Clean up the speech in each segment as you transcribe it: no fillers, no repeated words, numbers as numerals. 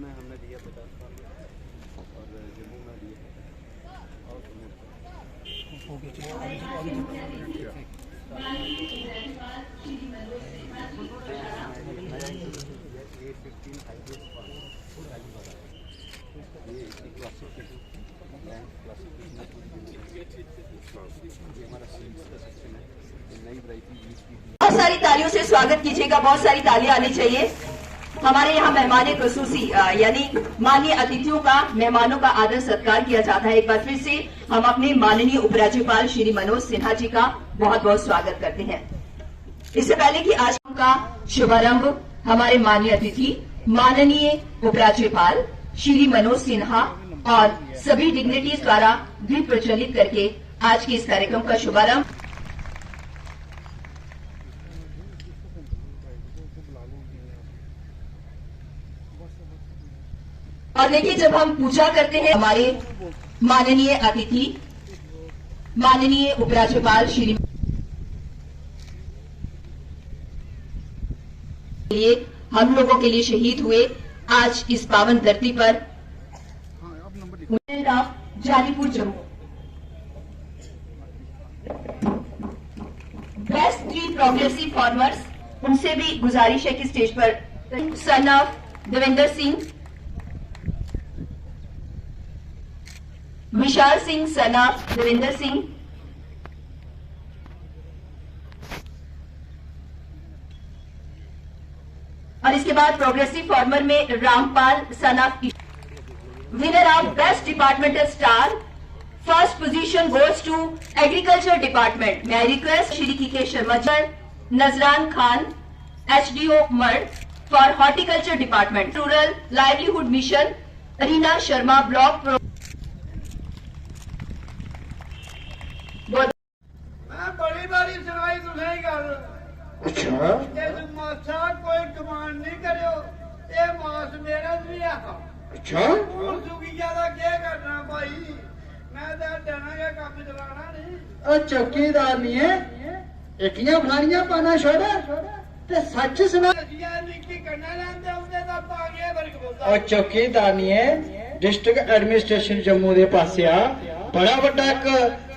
में हमने दिया 50 साल में और जम्मू में दिया और हो गया ये 15 हाईएस्ट ये क्लासिफिकेशन ये हमारा सीड्स का सेक्शन है। नई वैरायटी बीज की बहुत सारी तालियों से स्वागत कीजिएगा, बहुत सारी तालियां आनी चाहिए। हमारे यहाँ मेहमान खुसूसी यानी माननीय अतिथियों का, मेहमानों का आदर सत्कार किया जाता है। एक बार फिर से हम अपने माननीय उपराज्यपाल श्री मनोज सिन्हा जी का बहुत बहुत स्वागत करते हैं। इससे पहले कि आज का शुभारंभ हमारे माननीय अतिथि माननीय उपराज्यपाल श्री मनोज सिन्हा और सभी डिग्निटीज द्वारा दीप प्रज्वलित करके आज के इस कार्यक्रम का शुभारंभ। और देखिए, जब हम पूजा करते हैं हमारे माननीय अतिथि माननीय उपराज्यपाल श्री लिए हम लोगों के लिए शहीद हुए आज इस पावन धरती पर Janipur Jammu best 3 progressive farmers, उनसे भी गुजारिश है कि स्टेज पर son of Devendra Singh, Vishal Singh son of Devendra Singh, और इसके बाद प्रोग्रेसिव फार्मर में Rampal son of winner of best departmental star. First position goes to agriculture department. मैं request Shri K Sharma ji, Nazran Khan HDO मर्ड for horticulture department, rural livelihood mission, Reena Sharma block बड़ी बारी सुनाई तुसें गल। अच्छा मासा कोई कमांड नहीं करो, ये मास मेरा भी आ। अच्छा सुगिया का क्या करना भाई, मैं तो डरना का काम चलाना नहीं। चौकीदार नहीं है, एकियां फलानियां पाना छोड़ ते सच सुना। निक्की करना लेंदे उनदे दा पागे बरक बोलदा। चौकीदार नहीं है, डिस्ट्रिक्ट एडमिनिस्ट्रेशन जम्मू दे पासे आ बड़ा बड़ा एक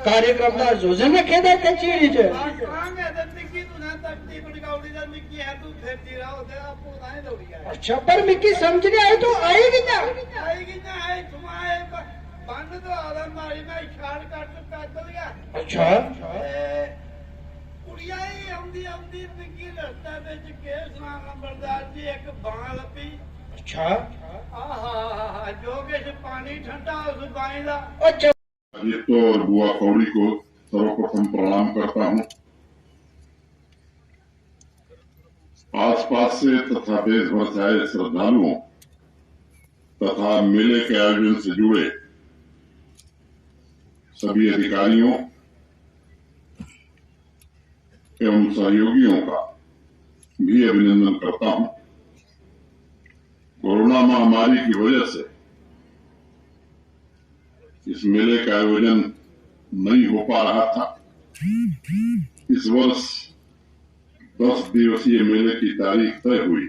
कार्यक्रम का आयोजन रखे दा कचेरी च। आंगे ते निक्की तू ना तकती बड़गाउड़ी दा निक्की है, तू फिरती रहो ते आपो ना दौड़ी है। अच्छा पर मिकी समझ नहीं आई, तो आएगी ना आएगी ना है तुम्हारे बंद तो आदम मारी में शाल काट पैदल गया। अच्छा कुड़िया ही आंदी आंदी निक्की रस्ता विच केस ना नंबरदार जी एक बाण लपी। अच्छा आहा जो किश पानी ठंडा उस बाई दा। अच्छा तो और बुआ कौड़ी को सर्वप्रथम प्रणाम करता हूँ। आसपास से तथा देश भर से आए श्रद्धालुओं तथा मेले के आयोजन से जुड़े सभी अधिकारियों एवं सहयोगियों का भी अभिनंदन करता हूँ। कोरोना महामारी की वजह से इस मेले का आयोजन नहीं हो पा रहा था। इस वर्ष 10 दिवसीय मेले की तारीख तय हुई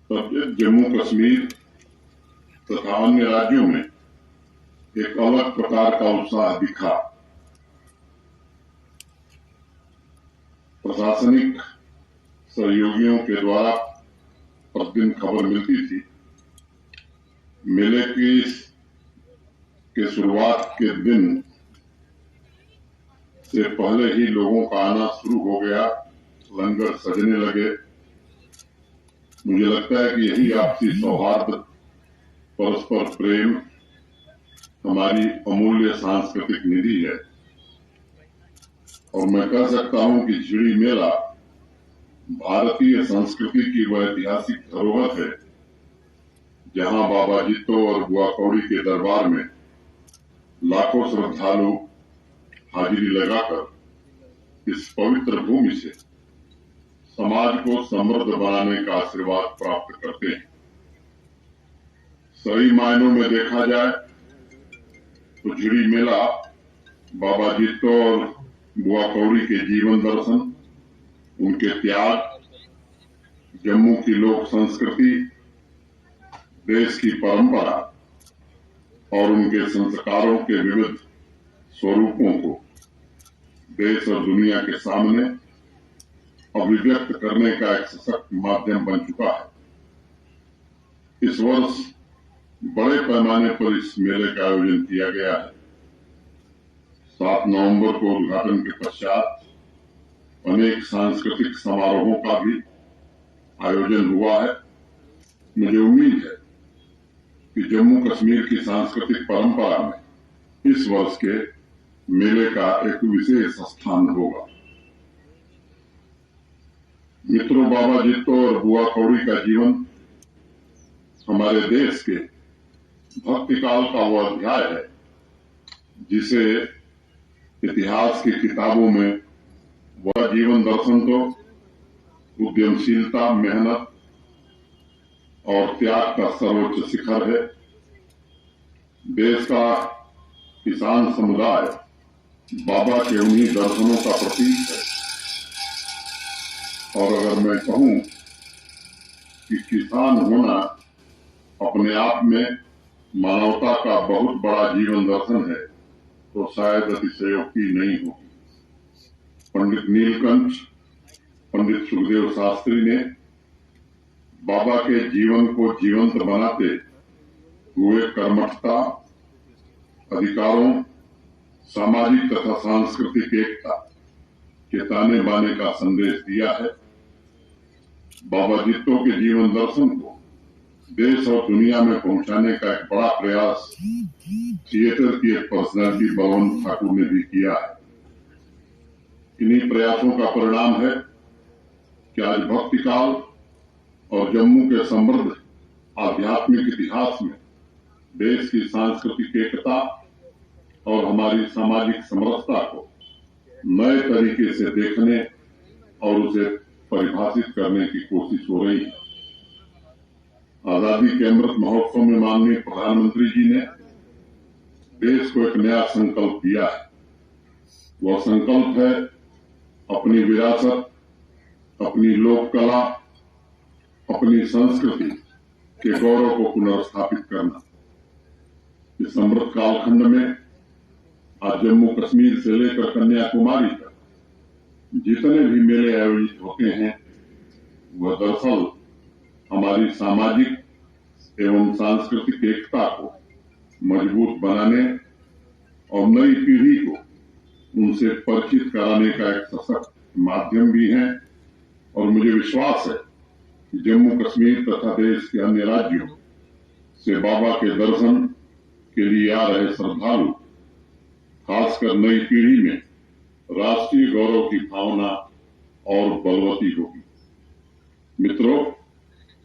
तब जम्मू कश्मीर तथा अन्य राज्यों में एक अलग प्रकार का उत्साह दिखा। प्रशासनिक सहयोगियों के द्वारा प्रतिदिन खबर मिलती थी। मेले के शुरुआत के दिन से पहले ही लोगों का आना शुरू हो गया, लंगर सजने लगे। मुझे लगता है कि यही आपसी सौहार्द, परस्पर प्रेम हमारी अमूल्य सांस्कृतिक निधि है। और मैं कह सकता हूं कि झिड़ी मेला भारतीय संस्कृति की वह ऐतिहासिक धरोहर है जहां बाबा जित्तो और बुआ कौड़ी के दरबार में लाखों श्रद्धालु हाजिरी लगाकर इस पवित्र भूमि से समाज को समृद्ध बनाने का आशीर्वाद प्राप्त करते हैं। सही मायनों में देखा जाए तो झिड़ी मेला बाबा जित्तो और बुआ कौड़ी के जीवन दर्शन, उनके त्याग, जम्मू की लोक संस्कृति देश की परंपरा और उनके संस्कारों के विविध स्वरूपों को देश और दुनिया के सामने अभिव्यक्त करने का एक सशक्त माध्यम बन चुका है। इस वर्ष बड़े पैमाने पर इस मेले का आयोजन किया गया है। 7 नवंबर को उद्घाटन के पश्चात अनेक सांस्कृतिक समारोहों का भी आयोजन हुआ है। मुझे उम्मीद है कि जम्मू कश्मीर की सांस्कृतिक परंपरा में इस वर्ष के मेले का एक विशेष स्थान होगा। मित्रों, बाबा जित्तो और बुआ कौड़ी का जीवन हमारे देश के भक्ति काल का वो अध्याय है जिसे इतिहास की किताबों में वह जीवन दर्शन तो उद्यमशीलता, मेहनत और त्याग का सर्वोच्च शिखर है। देश का किसान समुदाय बाबा के उन्हीं दर्शनों का प्रतीक है। और अगर मैं कहूं कि किसान होना अपने आप में मानवता का बहुत बड़ा जीवन दर्शन है तो शायद अतिशयोक्ति नहीं होगी। पंडित नीलकंठ, पंडित सुखदेव शास्त्री ने बाबा के जीवन को जीवंत बनाते हुए कर्मठता, अधिकारों, सामाजिक तथा सांस्कृतिक एकता के ताने बाने का संदेश दिया है। बाबा जित्तो के जीवन दर्शन को देश और दुनिया में पहुंचाने का एक बड़ा प्रयास थिएटर की एक पर्सनालिटी बलवंत ठाकुर ने भी किया है। इन्हीं प्रयासों का परिणाम है कि आज भक्ति काल और जम्मू के समृद्ध आध्यात्मिक इतिहास में देश की सांस्कृतिक एकता और हमारी सामाजिक समरसता को नए तरीके से देखने और उसे परिभाषित करने की कोशिश हो रही है। आजादी के अमृत महोत्सव में माननीय प्रधानमंत्री जी ने देश को एक नया संकल्प दिया है। वह संकल्प है अपनी विरासत, अपनी लोक कला, अपनी संस्कृति के गौरव को पुनर्स्थापित करना। इस समृद्ध कालखंड में आज जम्मू कश्मीर से लेकर कन्याकुमारी तक जितने भी मेले आयोजित होते हैं वह दरअसल हमारी सामाजिक एवं सांस्कृतिक एकता को मजबूत बनाने और नई पीढ़ी को उनसे परिचित कराने का एक सशक्त माध्यम भी है। और मुझे विश्वास है कि जम्मू कश्मीर तथा देश के अन्य राज्यों से बाबा के दर्शन के लिए आ रहे श्रद्धालु, खासकर नई पीढ़ी में राष्ट्रीय गौरव की भावना और बलवती होगी। मित्रों,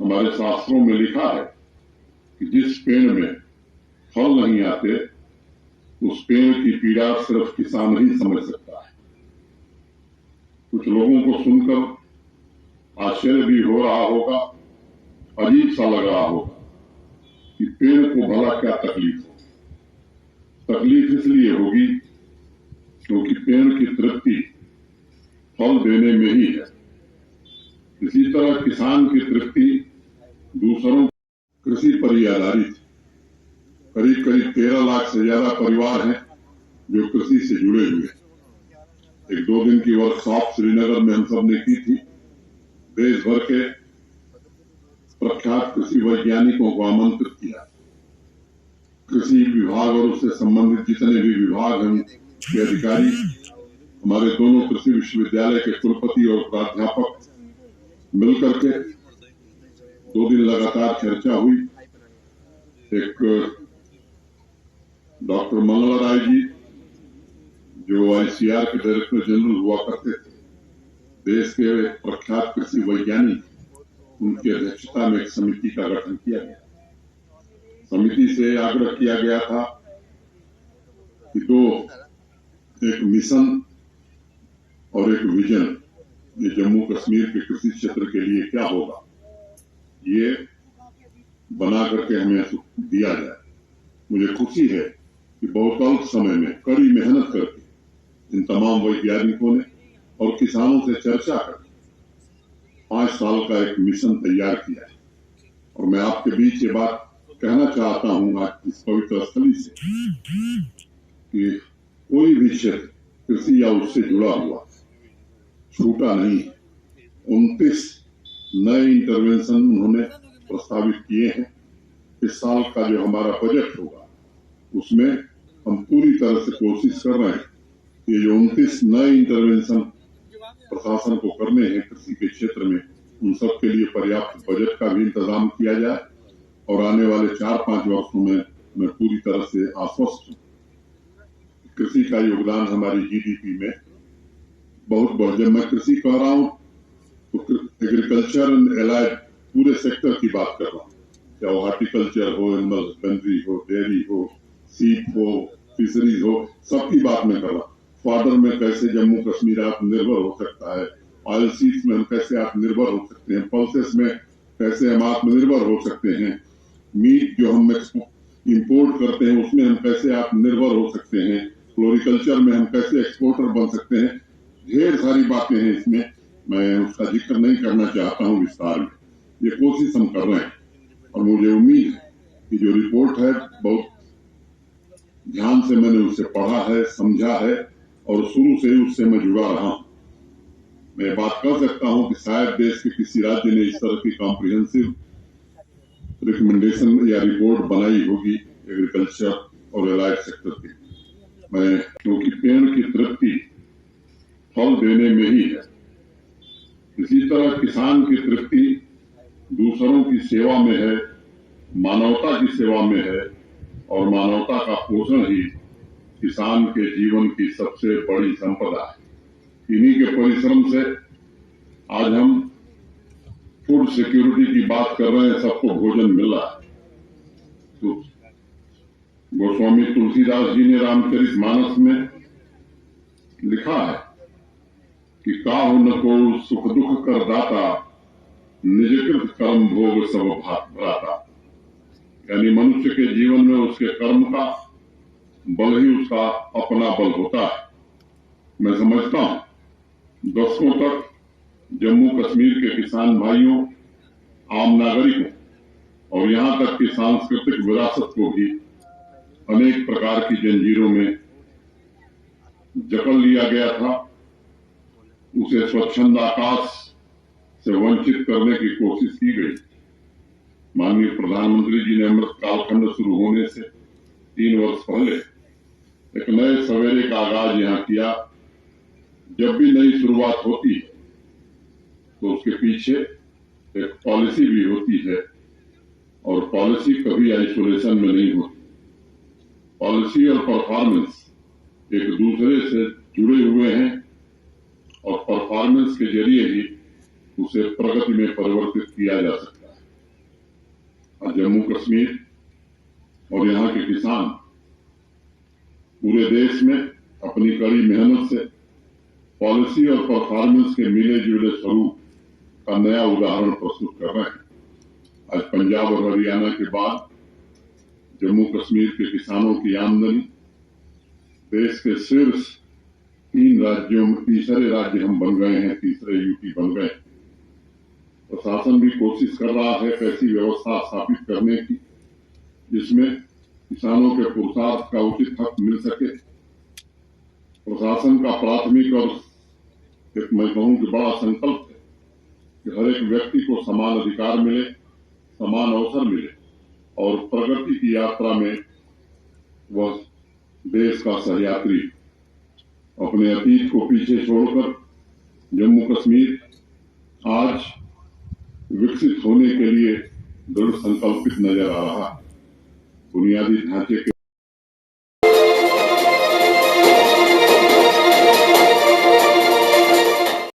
हमारे शास्त्रों में लिखा है कि जिस पेड़ में फल नहीं आते उस पेड़ की पीड़ा सिर्फ किसान ही समझ सकता है। कुछ लोगों को सुनकर आश्चर्य भी हो रहा होगा, अजीब सा लग रहा होगा कि पेड़ को भला क्या तकलीफ हो। तकलीफ इसलिए होगी क्योंकि पेड़ की तृप्ति फल देने में ही है। इसी तरह किसान की तृप्ति दूसरों कृषि पर ही आधारित। करीब करीब 13 लाख से ज्यादा परिवार हैं जो कृषि से जुड़े हुए हैं। 1-2 दिन की वर्कशॉप श्रीनगर में हम सब ने की थी। देश भर के प्रख्यात कृषि वैज्ञानिकों को आमंत्रित किया। कृषि विभाग और उससे संबंधित जितने भी विभाग हैं के अधिकारी, हमारे दोनों कृषि विश्वविद्यालय के कुलपति और प्राध्यापक मिलकर के 2 दिन लगातार चर्चा हुई। एक डॉक्टर मंगला राय जी जो ICAR के डायरेक्टर जनरल हुआ करते थे, देश के प्रख्यात कृषि वैज्ञानिक, उनकी अध्यक्षता में एक समिति का गठन किया गया। समिति से आग्रह किया गया था कि एक मिशन और एक विजन, ये जम्मू कश्मीर के कृषि क्षेत्र के लिए क्या होगा, ये बना करके हमें दिया जाए। मुझे खुशी है कि बहुत अल्प समय में कड़ी मेहनत करके इन तमाम वैज्ञानिकों ने और किसानों से चर्चा करके 5 साल का एक मिशन तैयार किया है। और मैं आपके बीच ये बात कहना चाहता हूं आज इस पवित्र स्थली से कि कोई भी क्षेत्र कृषि या उससे जुड़ा हुआ छूटा नहीं। 29 नए इंटरवेंशन उन्होंने प्रस्तावित किए हैं। इस साल का जो हमारा बजट होगा उसमें हम पूरी तरह से कोशिश कर रहे हैं कि जो 29 नए इंटरवेंशन प्रशासन को करने हैं कृषि के क्षेत्र में, उन सब के लिए पर्याप्त बजट का भी इंतजाम किया जाए। और आने वाले 4-5 वर्षों में मैं पूरी तरह से आश्वस्त हूँ। कृषि का योगदान हमारी जीडीपी में बहुत बढ़। जब मैं कृषि कह रहा हूँ तो एग्रीकल्चर एंड एलाइड पूरे सेक्टर की बात कर रहा हूँ, चाहे वो हॉर्टिकल्चर हो, एनिमल हस्बेंड्री हो, डेयरी हो, सीप हो, फिशरीज हो, सबकी बात मैं कर रहा हूँ। फॉर्डर में कैसे जम्मू कश्मीर आत्मनिर्भर हो सकता है, ऑयल सीड्स में हम कैसे आत्मनिर्भर हो सकते हैं, पल्सेस में कैसे हम आत्मनिर्भर हो सकते हैं, मीट जो हम इंपोर्ट करते हैं उसमें हम कैसे आत्मनिर्भर हो सकते हैं, फ्लोरिकल्चर में हम कैसे एक्सपोर्टर बन सकते हैं। ढेर सारी बातें हैं इसमें, मैं उसका जिक्र नहीं करना चाहता हूँ विस्तार में। ये कोशिश हम कर रहे हैं और मुझे उम्मीद है कि जो रिपोर्ट है बहुत ध्यान से मैंने उसे पढ़ा है, समझा है और शुरू से ही उससे मैं जुड़ा रहा हूँ। मैं बात कर सकता हूँ कि शायद देश के किसी राज्य ने इस तरह की कॉम्प्रिहेंसिव रिकमेंडेशन या रिपोर्ट बनाई होगी एग्रीकल्चर और एलाइड सेक्टर की। मैं क्योंकि पेड़ की तृप्ति फल देने में ही है, इसी तरह किसान की तृप्ति दूसरों की सेवा में है, मानवता की सेवा में है और मानवता का पोषण ही किसान के जीवन की सबसे बड़ी संपदा है। इन्हीं के परिश्रम से आज हम फूड सिक्योरिटी की बात कर रहे हैं, सबको भोजन मिल रहा है। तो गोस्वामी तुलसीदास जी ने रामचरितमानस में लिखा है कि काहु न को सुख दुख कर दाता, निजकृत कर्म भोग सब भ्राता। यानी मनुष्य के जीवन में उसके कर्म का बल ही उसका अपना बल होता है। मैं समझता हूं दशकों तक जम्मू कश्मीर के किसान भाइयों, आम नागरिकों और यहां तक कि सांस्कृतिक विरासत को भी अनेक प्रकार की जंजीरों में जकड़ लिया गया था। उसे स्वच्छंद आकाश से वंचित करने की कोशिश की गई। माननीय प्रधानमंत्री जी ने अमृत कालखंड शुरू होने से 3 वर्ष पहले एक नए सवेरे का आगाज यहाँ किया। जब भी नई शुरुआत होती है तो उसके पीछे एक पॉलिसी भी होती है और पॉलिसी कभी आइसोलेशन में नहीं होती। पॉलिसी और परफॉर्मेंस एक दूसरे से जुड़े हुए हैं और परफॉर्मेंस के जरिए ही उसे प्रगति में परिवर्तित किया जा सकता है। और जम्मू कश्मीर और यहाँ के किसान पूरे देश में अपनी कड़ी मेहनत से पॉलिसी और परफॉर्मेंस के मिले जुले स्वरूप का नया उदाहरण प्रस्तुत कर रहे हैं। आज पंजाब और हरियाणा के बाद जम्मू कश्मीर के किसानों की आमदनी देश के शीर्ष 3 राज्यों में तीसरे राज्य हम बन गए हैं, तीसरे यूपी बन गए। प्रशासन भी कोशिश कर रहा है ऐसी व्यवस्था स्थापित करने की जिसमें किसानों के पुरुषार्थ का उचित हक मिल सके। प्रशासन का प्राथमिक और एक मैं कहूं कि बड़ा संकल्प है कि हर एक व्यक्ति को समान अधिकार मिले, समान अवसर मिले और प्रगति की यात्रा में वह देश का सहयात्री अपने अतीत को पीछे छोड़कर जम्मू कश्मीर आज विकसित होने के लिए दृढ़ संकल्पित नजर आ रहा है। बुनियादी ढांचे के